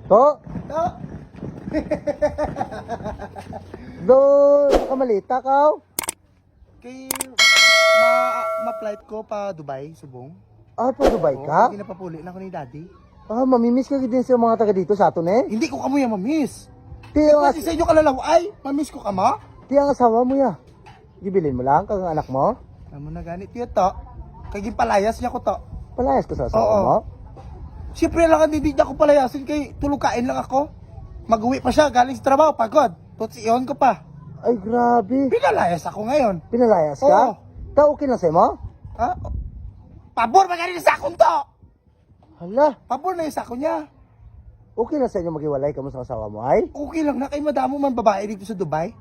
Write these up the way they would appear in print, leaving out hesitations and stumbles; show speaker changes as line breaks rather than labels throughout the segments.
To?
To.
Do, nakamalita ka?
Kay ma-flight ko pa Dubai, Subong.
Ah, pa Dubai ka?
Hindi na papuli na ako ni Daddy.
Ah, mamimiss ka din sa mga taga dito sa atin eh.
Hindi ko kamo yan mamiss.
Ti ang,
Kasi sa inyo kalalaway, mamiss ko kamo.
ti ang asawa mo ya. Gibilin mo lang kang anak mo.
Amo na ganit yun to. Kay palayas niya ko to.
Palayas ka sa asawa
Oo.
mo.
Siyempre lang hindi niya ko palayasin kay tulukain lang ako. Mag-uwi pa siya galing sa trabaho, pagod. Tutsiyon ko pa.
Ay, grabe.
Pinalayas ako ngayon.
Pinalayas ka?
Oo.
Ta, okay na sa'yo mo?
Ha? Pabor magaling sa akong to.
Hala,
Pabor na yung sako niya.
okay na sa inyo maghiwalay ka mo sa asawa mo, ay?
Okay lang na kay madamo man babae dito sa Dubai.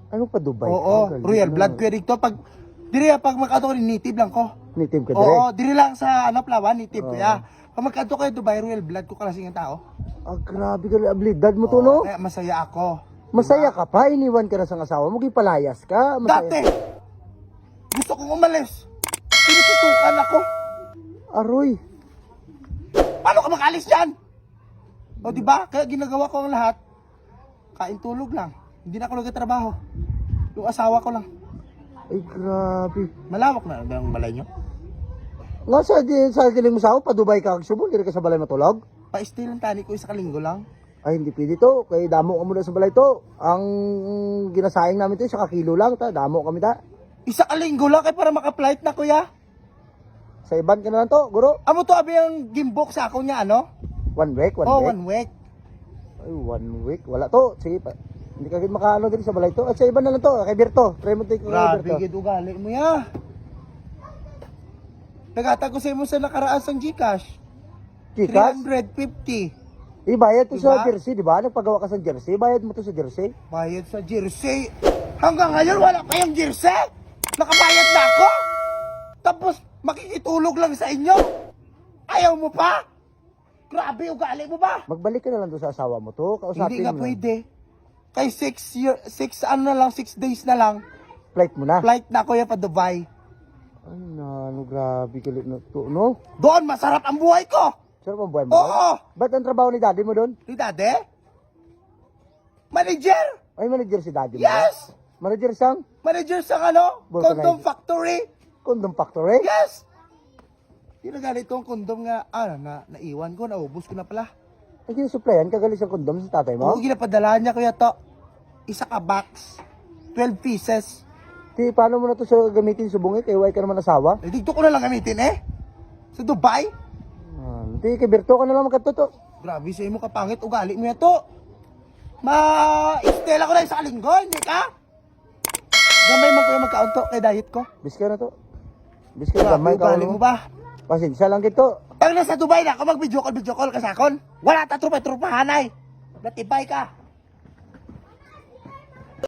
Ano pa Dubai?
Oo,
Galing
royal
na.
blood ko dito. Pag makato ko native lang ko.
Native ka dire?
Oo, diri lang sa Palawan, native
Oo.
kaya. Pag makato ko Dubai, royal blood ko klaseng tao.
Ah, grabe ka abilidad mo to, no?
Kaya masaya ako.
Masaya ka pa, iniwan ka na sa asawa mo, gipalayas ka. Masaya.
Dati, gusto kong umalis. Tinututukan ako.
Aroy,
Paano ka makalis dyan? O diba? Kaya ginagawa ko ang lahat. Kain tulog lang. Hindi na ako nagtatrabaho. Yung asawa ko lang.
ay grabe.
Malawak na ang balay nyo.
Nga sa giling mo sa ako, pa Dubai ka agsubol, hindi ka sa balay matulog?
Pa-stay lang tani ko isa kalinggo lang.
Ay, hindi pwede to. Kaya damo ka muna sa balay to. Ang ginasayang namin to, isa kakilo lang. Ta. Damo kami ta.
Isa kalinggo lang kay para maka-flight na kuya.
Sa iban ka na lang to, guro.
Amo to abi ang gimbok sa ako niya ano?
1 week, 1
Oh,
week.
1 week.
Ay, 1 week. Wala to. Sige pa. Hindi ka makaano din sa balay to. At sa iban na lang to. Kay Berto. Try mo tayo kay
Grabe
Berto.
gid ugali mo ya. Nagata ko sa imo sa nakaraan sang GCash.
Kikas?
350.
Ibayad to sa
Diba?
jersey, di ba? Nagpagawa ka sa jersey. Bayad mo to sa jersey.
Bayad sa jersey. Hanggang ngayon wala pa yung jersey. Nakabayad na ako. Tapos makikitulog lang sa inyo. Ayaw mo pa? Grabe ugali mo ba?
Magbalik ka na lang doon sa asawa mo to. Kausapin
Hindi nga
mo.
pwede. Kay 6 days na lang.
Flight mo na.
Flight na ako yan pa Dubai.
Ay, ano, grabe ka na to, no?
Doon masarap ang buhay ko.
Sarap ang buhay mo.
Oo.
Ba't ang trabaho ni daddy mo doon?
Ni Dade? Manager?
Ay, manager si daddy mo.
Yes!
Manager sang
Manager sa ano?
Vulcanizer.
Condom factory?
condom factory.
Yes! Di na ganito ang condom nga, naiwan ko, naubos ko na pala.
Ay, kinusupplyan, kagalis ang condom sa tatay mo.
Oo, ginapadala niya kuya to. Isa ka box. 12 pieces.
Di, paano mo na to sa gamitin subungin? Kaya why ka naman asawa?
Eh, dito ko na lang gamitin eh. Sa Dubai?
Di, kay Berto ka na lang magkatuto.
Grabe sa imo kapangit, ugali mo yan to. Ma-istela ko na isang linggo, hindi ka? Gamay man ko yung magkaunto kay diet ko.
Biska na to. Biska na
Grabe,
gamay ka.
ugali mo ba?
Pasensya lang kito.
Pag nasa Dubai na ako, mag-video call ka sa akon. Wala ta trupa-trupahan ay. Natibay ka.